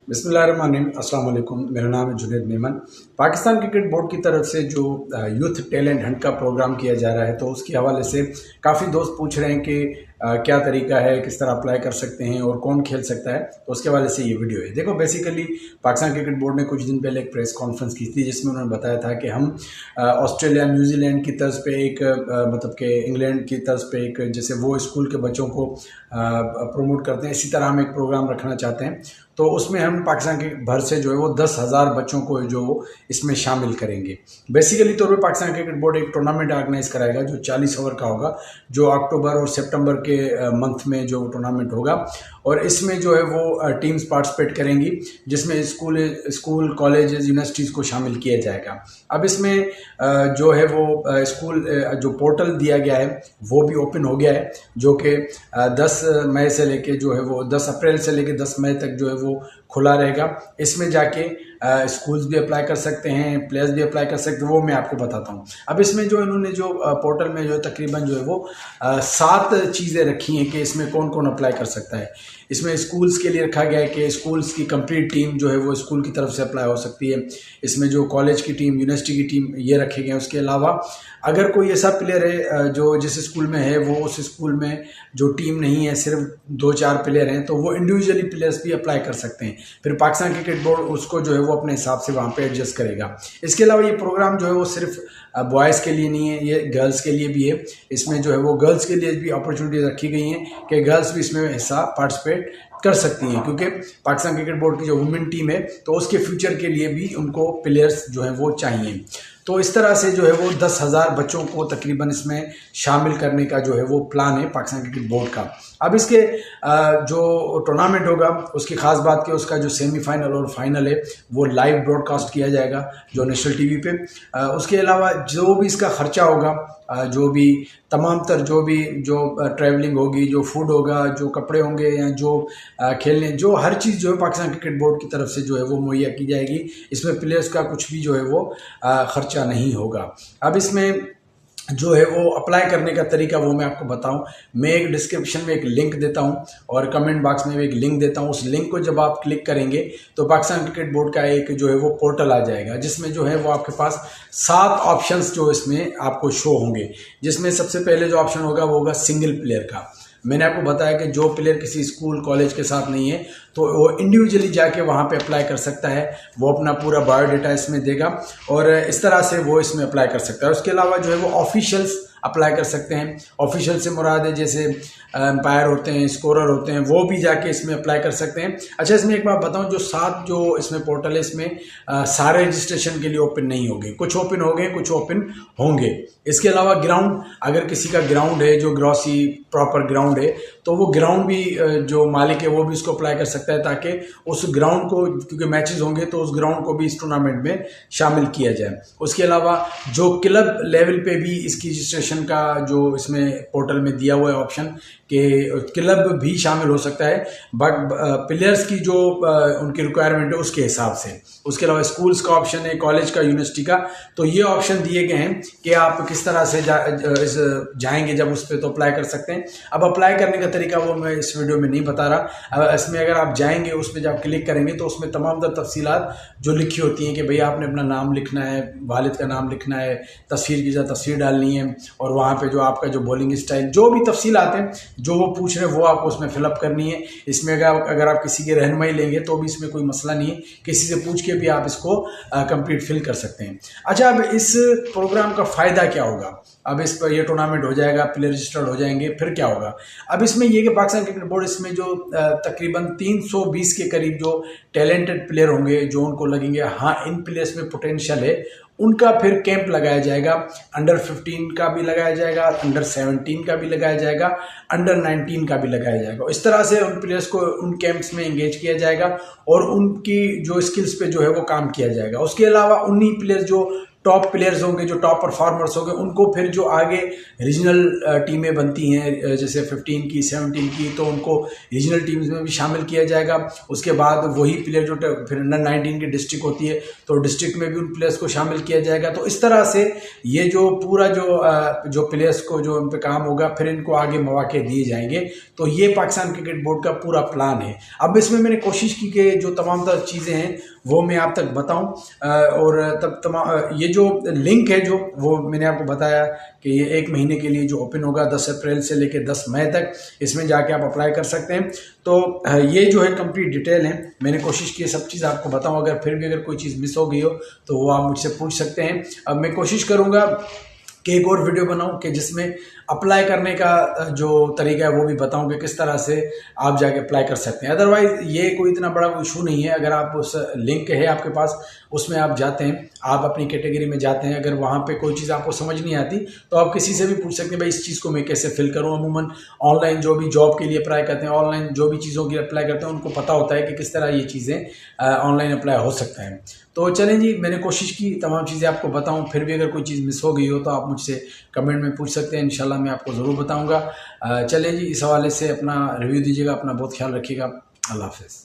बिस्मिल्लाहिर्रहमानिर्रहीम, अस्सलाम वालेकुम। मेरा नाम है जुनैद मेमन। पाकिस्तान क्रिकेट बोर्ड की तरफ से जो यूथ टैलेंट हंट का प्रोग्राम किया जा रहा है, तो उसके हवाले से काफ़ी दोस्त पूछ रहे हैं कि क्या तरीका है, किस तरह अप्लाई कर सकते हैं और कौन खेल सकता है। तो उसके हवाले से ये वीडियो है। देखो, बेसिकली पाकिस्तान क्रिकेट बोर्ड ने कुछ दिन पहले एक प्रेस कॉन्फ्रेंस की थी, जिसमें उन्होंने बताया था कि हम ऑस्ट्रेलिया, न्यूजीलैंड की तर्ज पे एक मतलब कि इंग्लैंड की तर्ज पे एक, जैसे वो स्कूल के बच्चों को प्रमोट करते हैं, इसी तरह हम एक प्रोग्राम रखना चाहते हैं। तो उसमें हम पाकिस्तान के भर से जो है वो 10,000 बच्चों को जो इसमें शामिल करेंगे। बेसिकली तौर पे पाकिस्तान क्रिकेट बोर्ड एक टूर्नामेंट ऑर्गेनाइज कराएगा जो 40 ओवर का होगा, जो अक्टूबर और सितंबर के मंथ में जो टूर्नामेंट होगा। और इसमें जो है वो टीम्स पार्टिसिपेट करेंगी, जिसमें स्कूल कॉलेजेस यूनिवर्सिटीज़ को शामिल किया जाएगा। अब इसमें जो है वो स्कूल जो पोर्टल दिया गया है वो भी ओपन हो गया है, जो कि 10 मई से लेके जो है वो 10 अप्रैल से लेके 10 मई तक जो है वो खुला रहेगा। इसमें जाके स्कूल्स भी अप्लाई कर सकते हैं, प्लेयर्स भी अप्लाई कर सकते हैं, वो मैं आपको बताता हूँ। अब इसमें जो इन्होंने जो पोर्टल में जो तकरीबन जो है वो 7 चीज़ें रखी हैं कि इसमें कौन कौन अप्लाई कर सकता है। इसमें स्कूल्स के लिए रखा गया है कि स्कूल्स की कंप्लीट टीम जो है वो स्कूल की तरफ से अप्लाई हो सकती है। इसमें जो कॉलेज की टीम, यूनिवर्सिटी की टीम, ये रखे गए हैं। उसके अलावा अगर कोई ऐसा प्लेयर है जो जिस स्कूल में है, वो उस स्कूल में जो टीम नहीं है, सिर्फ 2-4 प्लेयर हैं, तो वो इंडिविजुअली प्लेयर्स भी अप्लाई कर सकते हैं। फिर पाकिस्तान क्रिकेट बोर्ड उसको जो है वो अपने हिसाब से वहाँ पे एडजस्ट करेगा। इसके अलावा ये प्रोग्राम जो है वो सिर्फ बॉयज़ के लिए नहीं है, ये गर्ल्स के लिए भी है। इसमें जो है वो गर्ल्स के लिए भी अपॉर्चुनिटी रखी गई हैं कि गर्ल्स भी इसमें हिस्सा पार्टिसिपेट कर सकती हैं, क्योंकि पाकिस्तान क्रिकेट बोर्ड की जो वुमेन टीम है, तो उसके फ्यूचर के लिए भी उनको प्लेयर्स जो है वो चाहिए। तो इस तरह से जो है वो 10,000 बच्चों को तकरीबन इसमें शामिल करने का जो है वो प्लान है पाकिस्तान क्रिकेट बोर्ड का। अब इसके जो टूर्नामेंट होगा, उसकी ख़ास बात कि उसका जो सेमीफाइनल और फाइनल है वो लाइव ब्रॉडकास्ट किया जाएगा जो नेशनल टीवी पे। उसके अलावा जो भी इसका ख़र्चा होगा, जो भी तमाम तर जो ट्रैवलिंग होगी, जो फूड होगा, जो कपड़े होंगे, या जो खेलने, जो हर चीज़ जो है पाकिस्तान क्रिकेट बोर्ड की तरफ से जो है वो मुहैया की जाएगी। इसमें प्लेयर्स का कुछ भी जो है वो खर्चा नहीं होगा। अब इसमें जो है वो अप्लाई करने का तरीका वो मैं आपको बताऊं। मैं एक डिस्क्रिप्शन में एक लिंक देता हूं और कमेंट बॉक्स में भी एक लिंक देता हूं। उस लिंक को जब आप क्लिक करेंगे तो पाकिस्तान क्रिकेट बोर्ड का एक जो है वो पोर्टल आ जाएगा, जिसमें जो है वो आपके पास 7 ऑप्शंस जो इसमें आपको शो होंगे। जिसमें सबसे पहले जो ऑप्शन होगा वो होगा सिंगल प्लेयर का। मैंने आपको बताया कि जो प्लेयर किसी स्कूल कॉलेज के साथ नहीं है, तो वो इंडिविजुअली जाके वहाँ पे अप्लाई कर सकता है। वो अपना पूरा बायोडाटा इसमें देगा और इस तरह से वो इसमें अप्लाई कर सकता है। उसके अलावा जो है वो ऑफिशियल्स अप्लाई कर सकते हैं। ऑफिशियल से मुराद है जैसे एम्पायर होते हैं, स्कोरर होते हैं, वो भी जाके इसमें अप्लाई कर सकते हैं। अच्छा, इसमें एक बात बताऊं, जो 7 जो इसमें पोर्टल है, इसमें सारे रजिस्ट्रेशन के लिए ओपन नहीं होंगे। कुछ ओपन हो गए, कुछ ओपन होंगे। इसके अलावा ग्राउंड, अगर किसी का ग्राउंड है जो ग्रॉसी प्रॉपर ग्राउंड है, तो वो ग्राउंड भी जो मालिक है वो भी इसको अप्लाई कर सकता है, ताकि उस ग्राउंड को, क्योंकि मैचेस होंगे, तो उस ग्राउंड को भी इस टूर्नामेंट में शामिल किया जाए। उसके अलावा जो क्लब लेवल पे भी इसकी रजिस्ट्रेशन का जो इसमें पोर्टल में दिया हुआ है ऑप्शन, कि क्लब भी शामिल हो सकता है, बट प्लेयर्स की जो उनकी रिक्वायरमेंट है उसके हिसाब से। उसके अलावा स्कूल्स का ऑप्शन है, कॉलेज का, यूनिवर्सिटी का। तो ये ऑप्शन दिए गए हैं कि आप किस तरह से जाएंगे जब उस पर, तो अप्लाई कर सकते हैं। अब अप्लाई करने का तरीका वो मैं इस वीडियो में नहीं बता रहा। अब इसमें अगर आप जाएंगे, उस पर जब क्लिक करेंगे तो उसमें तमाम तफसीलात जो लिखी होती हैं कि भैया आपने अपना नाम लिखना है, वालिद का नाम लिखना है, तस्वीर की जगह तस्वीर डालनी है, और वहाँ पे जो आपका जो बॉलिंग स्टाइल, जो भी तफसीलात हैं जो वो पूछ रहे हैं वो आपको उसमें फिलअप करनी है। इसमें अगर आप किसी की रहनुमाई लेंगे तो भी इसमें कोई मसला नहीं है, किसी से पूछ के भी आप इसको कंप्लीट फिल कर सकते हैं। अच्छा, अब इस प्रोग्राम का फ़ायदा क्या होगा? अब इस पर ये टूर्नामेंट हो जाएगा, प्लेयर रजिस्टर्ड हो जाएंगे, फिर क्या होगा? अब इसमें ये कि पाकिस्तान क्रिकेट बोर्ड इसमें जो तकरीबन 320 के करीब जो टैलेंटेड प्लेयर होंगे, जो उनको लगेंगे हाँ इन प्लेयर्स में पोटेंशियल है, उनका फिर कैंप लगाया जाएगा। अंडर 15 का भी लगाया जाएगा, अंडर 17 का भी लगाया जाएगा, अंडर 19 का भी लगाया जाएगा। इस तरह से उन प्लेयर्स को उन कैंप्स में एंगेज किया जाएगा और उनकी जो स्किल्स पे जो है वो काम किया जाएगा। उसके अलावा 19 प्लेयर्स जो टॉप प्लेयर्स होंगे, जो टॉप परफॉर्मर्स होंगे, उनको फिर जो आगे रीजनल टीमें बनती हैं जैसे 15 की 17 की, तो उनको रीजनल टीम्स में भी शामिल किया जाएगा। उसके बाद वही प्लेयर जो फिर अंडर 19 की डिस्ट्रिक्ट होती है तो डिस्ट्रिक्ट में भी उन प्लेयर्स को शामिल किया जाएगा। तो इस तरह से ये जो पूरा जो प्लेयर्स को जो उन पर काम होगा, फिर इनको आगे मौके दिए जाएंगे। तो ये पाकिस्तान क्रिकेट बोर्ड का पूरा प्लान है। अब इसमें मैंने कोशिश की कि जो तमाम तरह चीज़ें हैं वो मैं आप तक बताऊं, और तब तमाम ये जो लिंक है जो वो मैंने आपको बताया कि ये 1 महीने के लिए जो ओपन होगा 10 अप्रैल से लेकर 10 मई तक, इसमें जाके आप अप्लाई कर सकते हैं। तो ये जो है कंप्लीट डिटेल है, मैंने कोशिश की सब चीज़ आपको बताऊं। अगर फिर भी अगर कोई चीज़ मिस हो गई हो तो वो आप मुझसे पूछ सकते हैं। अब मैं कोशिश करूँगा कि एक और वीडियो बनाऊं कि जिसमें अप्लाई करने का जो तरीका है वो भी बताऊं कि किस तरह से आप जाके अप्लाई कर सकते हैं। अदरवाइज़ ये कोई इतना बड़ा इशू नहीं है। अगर आप उस लिंक है आपके पास, उसमें आप जाते हैं, आप अपनी कैटेगरी में जाते हैं, अगर वहाँ पे कोई चीज़ आपको समझ नहीं आती तो आप किसी से भी पूछ सकते हैं, भाई इस चीज़ को मैं कैसे फिल करूँ। अमूमन ऑनलाइन जो भी जॉब के लिए अप्लाई करते हैं, ऑनलाइन जो भी चीज़ों के लिए अप्लाई करते हैं, उनको पता होता है कि किस तरह ये चीज़ें ऑनलाइन अप्लाई हो सकता है। तो चलें जी, मैंने कोशिश की तमाम चीज़ें आपको बताऊं। फिर भी अगर कोई चीज़ मिस हो गई हो तो आप मुझसे कमेंट में पूछ सकते हैं, इंशाल्लाह मैं आपको ज़रूर बताऊंगा। चलें जी, इस हवाले से अपना रिव्यू दीजिएगा, अपना बहुत ख्याल रखिएगा। अल्लाह हाफ़िज़।